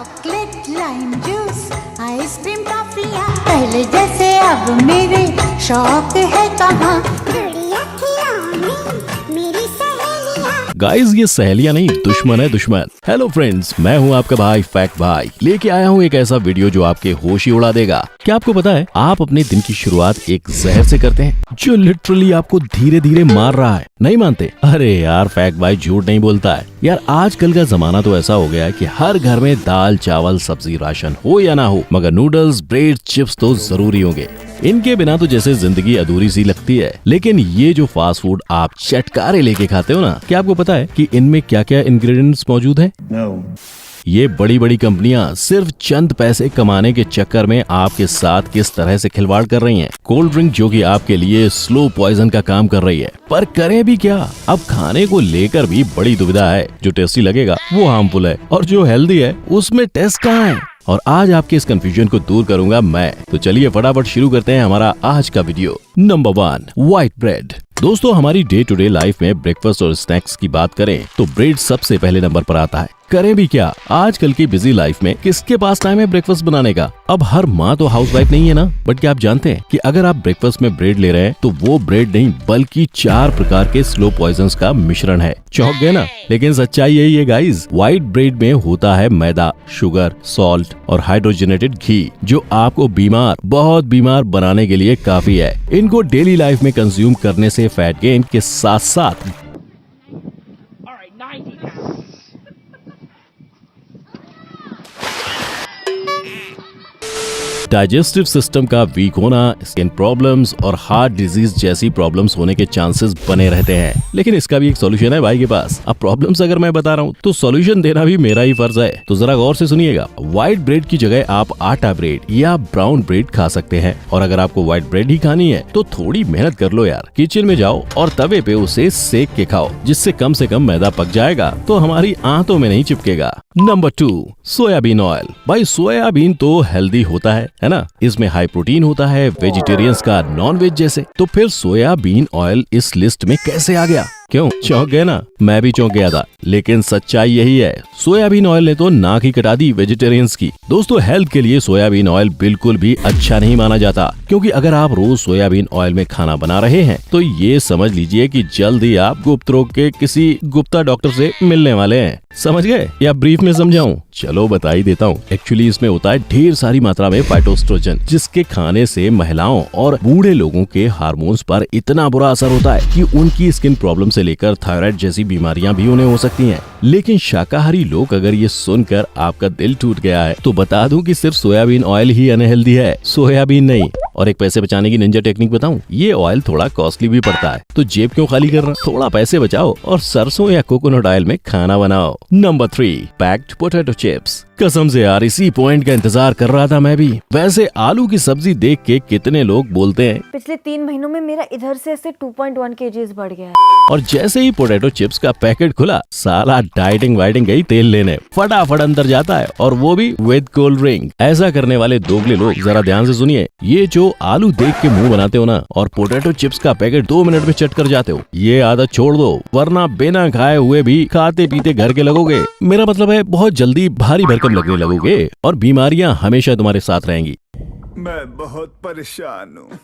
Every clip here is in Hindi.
चॉकलेट लाइम जूस आइसक्रीम टॉफियाँ पहले जैसे अब मेरे शौक है कहाँ। गाइस ये सहेलियां नहीं दुश्मन है दुश्मन। हेलो फ्रेंड्स, मैं हूं आपका भाई फैक्ट भाई, लेके आया हूं एक ऐसा वीडियो जो आपके होश ही उड़ा देगा। क्या आपको पता है आप अपने दिन की शुरुआत एक जहर से करते हैं जो लिटरली आपको धीरे धीरे मार रहा है? नहीं मानते? अरे यार फैक्ट भाई झूठ नहीं बोलता है यार। आजकल का जमाना तो ऐसा हो गया है कि हर घर में दाल चावल सब्जी राशन हो या ना हो, मगर नूडल्स ब्रेड चिप्स तो जरूरी होंगे। इनके बिना तो जैसे जिंदगी अधूरी सी लगती है। लेकिन ये जो फास्ट फूड आप चटकारे लेके खाते हो ना, क्या आपको पता है कि इनमें क्या क्या इंग्रेडिएंट्स मौजूद हैं? ये बड़ी बड़ी कंपनियां सिर्फ चंद पैसे कमाने के चक्कर में आपके साथ किस तरह से खिलवाड़ कर रही हैं। कोल्ड ड्रिंक जो कि आपके लिए स्लो पॉइजन का काम कर रही है, पर करें भी क्या? अब खाने को लेकर भी बड़ी दुविधा है। जो टेस्टी लगेगा वो हार्मफुल है और जो हेल्दी है उसमें टेस्ट कहाँ है? और आज आपके इस कंफ्यूजन को दूर करूंगा मैं। तो चलिए फटाफट शुरू करते हैं हमारा आज का वीडियो। Number 1, white bread. दोस्तों हमारी डे टू डे लाइफ में ब्रेकफास्ट और स्नैक्स की बात करें तो ब्रेड सबसे पहले नंबर पर आता है। करें भी क्या, आजकल की बिजी लाइफ में किसके पास टाइम है ब्रेकफास्ट बनाने का? अब हर माँ तो हाउसवाइफ नहीं है ना। बट क्या आप जानते हैं कि अगर आप ब्रेकफास्ट में ब्रेड ले रहे हैं तो वो ब्रेड नहीं बल्कि 4 प्रकार के स्लो पॉइजन्स का मिश्रण है। चौंक गए ना? लेकिन सच्चाई यही है गाइस। व्हाइट ब्रेड में होता है मैदा, शुगर, सॉल्ट और हाइड्रोजनेटेड घी, जो आपको बीमार, बहुत बीमार बनाने के लिए काफी है। इनको डेली लाइफ में कंज्यूम करने से फैट गेन के साथ साथ डाइजेस्टिव सिस्टम का वीक होना, स्किन प्रॉब्लम्स और हार्ट डिजीज जैसी प्रॉब्लम्स होने के चांसेस बने रहते हैं। लेकिन इसका भी एक सॉल्यूशन है भाई के पास। अब प्रॉब्लम्स अगर मैं बता रहा हूँ तो सॉल्यूशन देना भी मेरा ही फर्ज है। तो जरा गौर से सुनिएगा। व्हाइट ब्रेड की जगह आप आटा ब्रेड या ब्राउन ब्रेड खा सकते हैं। और अगर आपको व्हाइट ब्रेड ही खानी है तो थोड़ी मेहनत कर लो यार। किचन में जाओ और तवे पे उसे सेक के खाओ, जिससे कम से कम मैदा पक जाएगा तो हमारी आंतों में नहीं चिपकेगा। Number 2, soybean oil. भाई सोयाबीन तो हेल्दी होता है ना? इसमें हाई प्रोटीन होता है, वेजिटेरियंस का नॉन वेज जैसे। तो फिर सोयाबीन ऑयल इस लिस्ट में कैसे आ गया? क्यों चौंक गए ना? मैं भी चौंक गया था, लेकिन सच्चाई यही है। सोयाबीन ऑयल ने तो नाक ही कटा दी वेजिटेरियंस की। दोस्तों हेल्थ के लिए सोयाबीन ऑयल बिल्कुल भी अच्छा नहीं माना जाता, क्योंकि अगर आप रोज सोयाबीन ऑयल में खाना बना रहे हैं तो ये समझ लीजिए कि जल्द ही आप गुप्त रोग के किसी गुप्ता डॉक्टर से मिलने वाले हैं। समझ गए या ब्रीफ में समझाऊं? चलो बता ही देता हूँ। एक्चुअली इसमें होता है ढेर सारी मात्रा में फाइटोस्ट्रोजन, जिसके खाने से महिलाओं और बूढ़े लोगों के हार्मोन्स पर इतना बुरा असर होता है कि उनकी स्किन प्रॉब्लम से लेकर थायराइड जैसी बीमारियां भी उन्हें हो सकती हैं। लेकिन शाकाहारी लोग अगर ये सुनकर आपका दिल टूट गया है तो बता दूं कि सिर्फ सोयाबीन ऑयल ही अनहेल्दी है, सोयाबीन नहीं। और एक पैसे बचाने की निंजा टेक्निक बताऊं? ये ऑयल थोड़ा कॉस्टली भी पड़ता है, तो जेब क्यों खाली करना? थोड़ा पैसे बचाओ और सरसों या कोकोनट ऑयल में खाना बनाओ। Number 3, packed potato chips. कसम से यार इसी पॉइंट का इंतजार कर रहा था मैं भी। वैसे आलू की सब्जी देख के कितने लोग बोलते हैं पिछले 3 महीनों में मेरा इधर से ऐसे 2.1 kgs बढ़ गया है। और जैसे ही पोटैटो चिप्स का पैकेट खुला, साला डाइटिंग वाइटिंग गई तेल लेने, फटाफट अंदर जाता है, और वो भी विद कोल्ड ड्रिंक। ऐसा करने वाले दोगले लोग जरा ध्यान से सुनिए। ये जो आलू देख के मुंह बनाते हो ना और पोटैटो चिप्स का पैकेट 2 मिनट में चट कर जाते हो, ये आदत छोड़ दो, वरना बिना खाए हुए भी खाते पीते घर के लगोगे। मेरा मतलब है बहुत जल्दी भारी भरकम लगने लगोगे और बीमारियां हमेशा तुम्हारे साथ रहेंगी। मैं बहुत परेशान हूँ।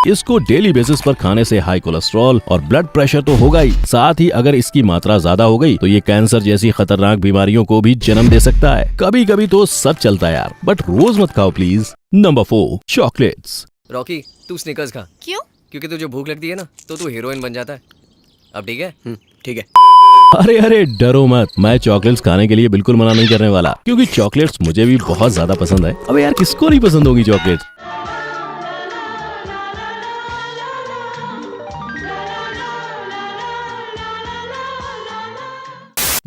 इसको डेली बेसिस पर खाने से हाई कोलेस्ट्रॉल और ब्लड प्रेशर तो होगा ही, साथ ही अगर इसकी मात्रा ज्यादा हो गई तो ये कैंसर जैसी खतरनाक बीमारियों को भी जन्म दे सकता है। कभी कभी तो सब चलता है यार, बट रोज मत खाओ प्लीज। Number 4, chocolates. रॉकी तू स्निकर्स खा। क्यों? क्योंकि तुझे भूख लगती है ना तो तू हीरोइन बन जाता है। अब ठीक है? ठीक है। अरे अरे डरो मत, मैं चॉकलेट्स खाने के लिए बिल्कुल मना नहीं करने वाला, क्योंकि चॉकलेट्स मुझे भी बहुत ज्यादा पसंद है। अबे यार किसको नहीं पसंद होगी चॉकलेट्स?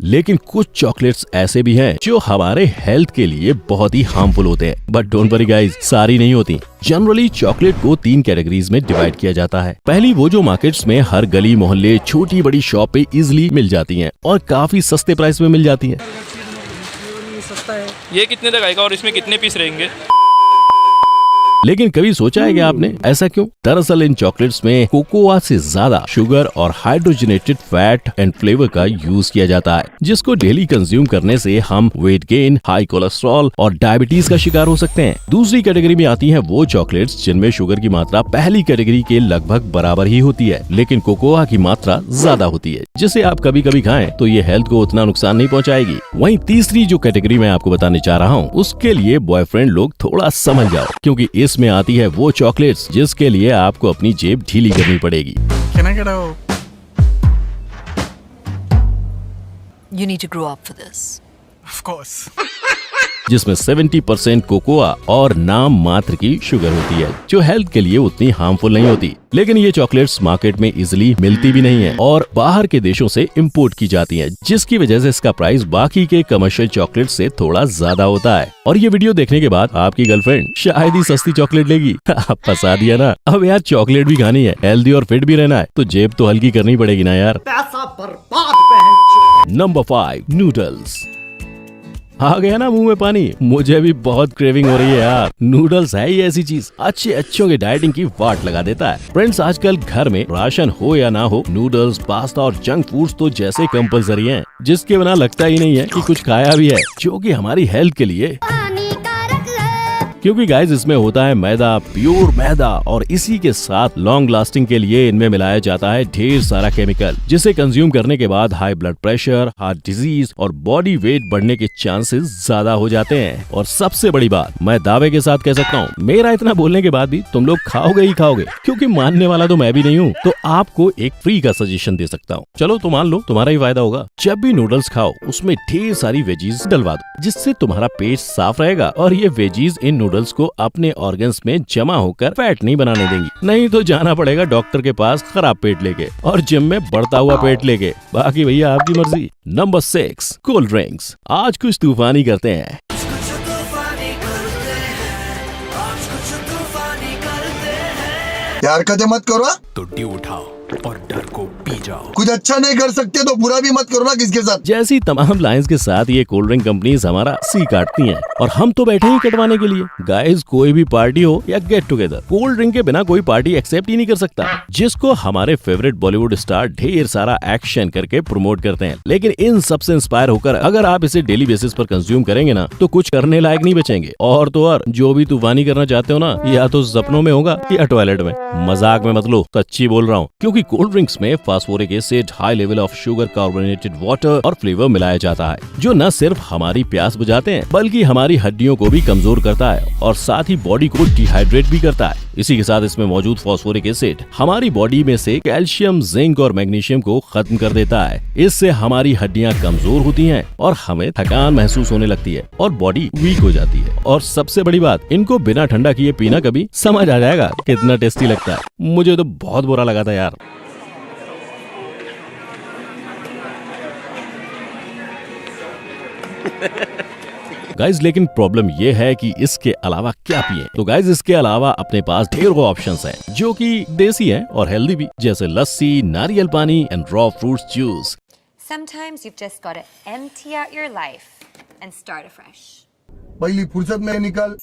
लेकिन कुछ चॉकलेट्स ऐसे भी हैं जो हमारे हेल्थ के लिए बहुत ही हार्मफुल होते हैं। बट डोंट वरी गाइस, सारी नहीं होती। जनरली चॉकलेट को 3 कैटेगरीज में डिवाइड किया जाता है। पहली वो जो मार्केट्स में हर गली मोहल्ले छोटी बड़ी शॉप पे इजिली मिल जाती हैं और काफी सस्ते प्राइस में मिल जाती हैं। ये कितने तक आएगा और इसमें कितने पीस रहेंगे? लेकिन कभी सोचा है क्या आपने ऐसा क्यों? दरअसल इन चॉकलेट्स में कोकोआ से ज्यादा शुगर और हाइड्रोजनेटेड फैट एंड फ्लेवर का यूज किया जाता है, जिसको डेली कंज्यूम करने से हम वेट गेन, हाई कोलेस्ट्रॉल और डायबिटीज का शिकार हो सकते हैं। दूसरी कैटेगरी में आती है वो चॉकलेट्स जिनमें शुगर की मात्रा पहली कैटेगरी के लगभग बराबर ही होती है, लेकिन कोकोआ की मात्रा ज्यादा होती है, जिसे आप कभी कभी खाएं तो ये हेल्थ को उतना नुकसान नहीं पहुंचाएगी। वहीं तीसरी जो कैटेगरी मैं आपको बताने जा रहा हूँ उसके लिए बॉयफ्रेंड लोग थोड़ा समझ जाओ, क्योंकि इसमें आती है वो चॉकलेट्स जिसके लिए आपको अपनी जेब ढीली करनी पड़ेगी। Can I get a... You need to grow up for this. Of course. जिसमें 70% कोकोआ और नाम मात्र की शुगर होती है, जो हेल्थ के लिए उतनी हार्मफुल नहीं होती। लेकिन ये चॉकलेट्स मार्केट में इजिली मिलती भी नहीं है और बाहर के देशों से इंपोर्ट की जाती हैं, जिसकी वजह से इसका प्राइस बाकी के कमर्शियल चॉकलेट से थोड़ा ज्यादा होता है। और ये वीडियो देखने के बाद आपकी गर्लफ्रेंड शायद ही सस्ती चॉकलेट लेगी। आप फंसा दिया ना। अब यार चॉकलेट भी खानी है, हेल्दी और फिट भी रहना है, तो जेब तो हल्की करनी पड़ेगी ना यार। Number 5, noodles. आ गया ना मुंह में पानी, मुझे भी बहुत क्रेविंग हो रही है यार। नूडल्स है ही ऐसी चीज अच्छों की डाइटिंग की वाट लगा देता है। फ्रेंड्स, आजकल घर में राशन हो या ना हो, नूडल्स, पास्ता और जंक फूड्स तो जैसे कंपलसरी हैं, जिसके बिना लगता ही नहीं है कि कुछ खाया भी है, जो कि हमारी हेल्थ के लिए, क्योंकि गाइस इसमें होता है मैदा, प्योर मैदा, और इसी के साथ लॉन्ग लास्टिंग के लिए इनमें मिलाया जाता है ढेर सारा केमिकल, जिसे कंज्यूम करने के बाद high blood pressure, heart disease और बॉडी वेट बढ़ने के चांसेस ज्यादा हो जाते हैं। और सबसे बड़ी बात, मैं दावे के साथ कह सकता हूँ, मेरा इतना बोलने के बाद भी तुम लोग खाओगे ही खाओगे, क्योंकि मानने वाला तो मैं भी नहीं हूँ। तो आपको एक फ्री का सजेशन दे सकता हूँ, चलो तो मान लो, तुम्हारा ही फायदा होगा। जब भी नूडल्स खाओ उसमें ढेर सारी वेजीज डलवा दो, जिससे तुम्हारा पेट साफ रहेगा, और ये वेजीज इन नूडल्स को अपने ऑर्गन्स में जमा होकर फैट नहीं बनाने देंगी। नहीं तो जाना पड़ेगा डॉक्टर के पास खराब पेट लेके और जिम में बढ़ता हुआ पेट लेके। बाकी भैया आपकी मर्जी। Number 6, cold drinks. आज कुछ तूफानी करते हैं। यार हरकतें मत करो। तो ड्यू उठाओ और डर को पी जाओ। कुछ अच्छा नहीं कर सकते तो बुरा भी मत करो ना किसके साथ। जैसी तमाम लाइंस के साथ ये कोल्ड ड्रिंक कंपनीज हमारा सी काटती हैं, और हम तो बैठे ही कटवाने के लिए। गाइस, कोई भी पार्टी हो या गेट टुगेदर, कोल्ड ड्रिंक के बिना कोई पार्टी एक्सेप्ट ही नहीं कर सकता, जिसको हमारे फेवरेट बॉलीवुड स्टार ढेर सारा एक्शन करके प्रमोट करते हैं। लेकिन इन सबसे इंस्पायर होकर अगर आप इसे डेली बेसिस पर कंज्यूम करेंगे ना, तो कुछ करने लायक नहीं बचेंगे। और तो और, जो भी तूफानी करना चाहते हो ना, या तो सपनों में होगा या टॉयलेट में। मजाक में मत लो, सच्ची बोल रहा हूँ, क्योंकि कोल्ड ड्रिंक्स में phosphoric acid, high level of sugar, carbonated water और फ्लेवर मिलाया जाता है, जो न सिर्फ हमारी प्यास बुझाते हैं, बल्कि हमारी हड्डियों को भी कमजोर करता है और साथ ही बॉडी को डिहाइड्रेट भी करता है। इसी के साथ इसमें मौजूद फास्फोरिक एसिड हमारी बॉडी में से कैल्शियम, जिंक और मैग्नीशियम को खत्म कर देता है। इससे हमारी हड्डियां कमजोर होती हैं और हमें थकान महसूस होने लगती है और बॉडी वीक हो जाती है। और सबसे बड़ी बात, इनको बिना ठंडा किए पीना कभी समझ आ जाएगा कितना टेस्टी लगता है। मुझे तो बहुत बुरा लगा था यार। गाइज, लेकिन प्रॉब्लम ये है कि इसके अलावा क्या पिए। तो गाइज, इसके अलावा अपने पास ढेरों ऑप्शंस हैं, जो कि देसी हैं और हेल्दी भी, जैसे लस्सी, नारियल पानी and raw fruits juice. Sometimes you've just got to empty out your life and start afresh. पहली फुर्सत में निकल।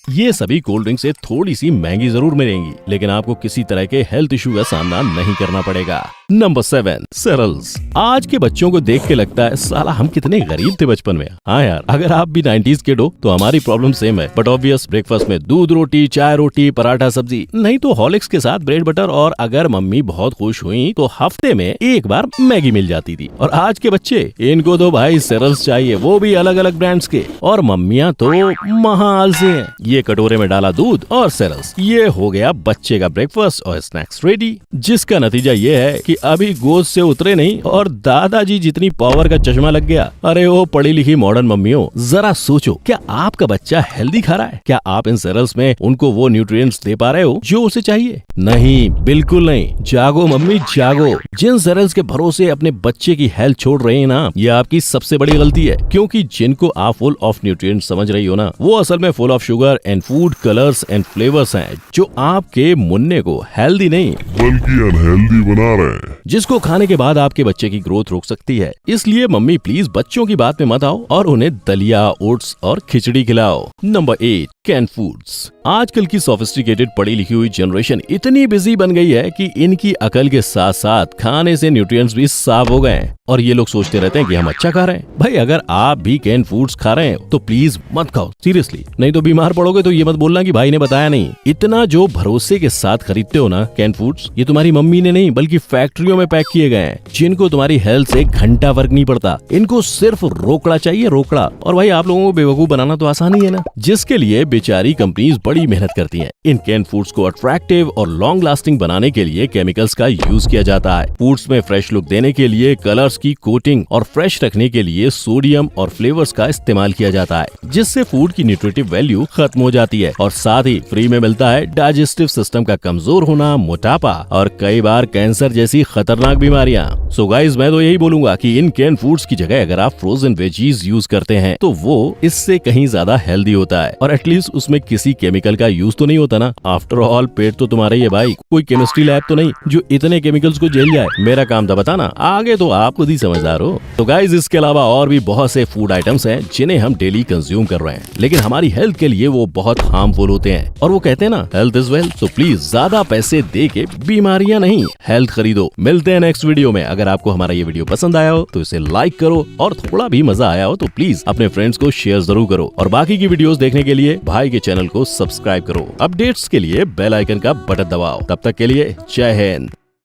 ये सभी कोल्ड ड्रिंक से थोड़ी सी महंगी जरूर मिलेंगी, लेकिन आपको किसी तरह के हेल्थ इशू का सामना नहीं करना पड़ेगा। नंबर 7, सेरेल्स। आज के बच्चों को देख के लगता है साला हम कितने गरीब थे बचपन में। हाँ यार, अगर आप भी 90s किड हो तो हमारी प्रॉब्लम सेम है। बट ऑब्वियस, ब्रेकफास्ट में दूध रोटी, चाय रोटी, पराठा सब्जी, नहीं तो हॉर्लिक्स के साथ ब्रेड बटर, और अगर मम्मी बहुत खुश हुई तो हफ्ते में एक बार मैगी मिल जाती थी। और आज के बच्चे, इनको तो भाई सेरेल्स चाहिए, वो भी अलग अलग ब्रांड्स के, और मम्मियाँ तो महा आलसी हैं। ये कटोरे में डाला दूध और सेरेल्स, ये हो गया बच्चे का ब्रेकफास्ट और स्नैक्स रेडी, जिसका नतीजा ये है कि अभी गोद से उतरे नहीं और दादाजी जितनी पावर का चश्मा लग गया। अरे ओ पढ़ी लिखी मॉडर्न मम्मियों, जरा सोचो, क्या आपका बच्चा हेल्दी खा रहा है? क्या आप इन सेरेल्स में उनको वो न्यूट्रिएंट्स दे पा रहे हो जो उसे चाहिए? नहीं, बिल्कुल नहीं। जागो मम्मी जागो। जिन सेरेल्स के भरोसे अपने बच्चे की हेल्थ छोड़ रहे हैं ना, ये आपकी सबसे बड़ी गलती है, क्योंकि जिनको आप फुल ऑफ न्यूट्रिएंट्स समझ रही हो ना, वो असल में full of sugar, and food colours and flavours हैं जो आपके मुन्ने को हेल्दी नहीं बल्कि अनहेल्दी बना रहे हैं। जिसको खाने के बाद आपके बच्चे की ग्रोथ रोक सकती है। इसलिए मम्मी प्लीज बच्चों की बात में मत आओ और उन्हें दलिया, ओट्स और खिचड़ी खिलाओ। Number 8, can foods. आजकल की सोफिस्टिकेटेड पढ़ी लिखी हुई जनरेशन इतनी बिजी बन गई है कि इनकी अकल के साथ साथ खाने से न्यूट्रिएंट्स भी साफ हो गए हैं और ये लोग सोचते रहते हैं कि हम अच्छा खा रहे हैं। भाई अगर आप भी कैन फूड्स खा रहे हैं तो प्लीज मत खाओ, सीरियसली, नहीं तो बीमार पड़ोगे। तो ये मत बोलना कि भाई ने बताया नहीं। इतना जो भरोसे के साथ खरीदते हो ना कैन फूड्स, ये तुम्हारी मम्मी ने नहीं बल्कि फैक्ट्रियों में पैक किए गए हैं, जिनको तुम्हारी हेल्थ से घंटा फर्क नहीं पड़ता। इनको सिर्फ रोकड़ा चाहिए, रोकड़ा। और भाई आप लोगों को बेवकूफ बनाना तो आसान ही है ना, जिसके लिए बेचारी कंपनीज बड़ी मेहनत करती हैं। इन कैन फूड्स को अट्रैक्टिव और लॉन्ग लास्टिंग बनाने के लिए केमिकल्स का यूज किया जाता है। फूड्स में फ्रेश लुक देने के लिए कलर्स की कोटिंग और फ्रेश रखने के लिए सोडियम और फ्लेवर्स का इस्तेमाल किया जाता है, जिससे फूड की न्यूट्रिटिव वैल्यू खत्म हो जाती है। और साथ ही फ्री में मिलता है डाइजेस्टिव सिस्टम का कमजोर होना, मोटापा और कई बार कैंसर जैसी खतरनाक बीमारियां। सो गाइस, मैं तो यही बोलूंगा कि इन कैन फूड्स की जगह अगर आप फ्रोजन वेजीज यूज करते हैं तो वो इससे कहीं ज्यादा हेल्दी होता है और एटलीस्ट उसमें किसी केमिकल का यूज तो नहीं होता ना। आफ्टर ऑल पेट तो तुम्हारा ही है भाई, कोई केमिस्ट्री लैब तो नहीं जो इतने केमिकल्स को झेल जाए। मेरा काम था बताना, आगे तो आप खुद ही समझदार हो। तो गाइस, इसके अलावा और भी बहुत से फूड आइटम्स हैं जिन्हें हम डेली कंज्यूम कर रहे हैं, लेकिन हमारी हेल्थ के लिए वो बहुत हार्मफुल होते हैं। और वो कहते हैं ना, हेल्थ इज वेल्थ। तो प्लीज ज्यादा पैसे दे के बीमारियां नहीं, हेल्थ खरीदो। मिलते हैं नेक्स्ट वीडियो में। अगर आपको हमारा ये वीडियो पसंद आया हो तो इसे लाइक करो और थोड़ा भी मजा आया हो तो प्लीज अपने फ्रेंड्स को शेयर जरूर करो। और बाकी की वीडियोस देखने के लिए भाई के चैनल को सब्सक्राइब करो। अपडेट्स के लिए बेल आइकन का बटन दबाओ। तब तक के लिए जय हिंद।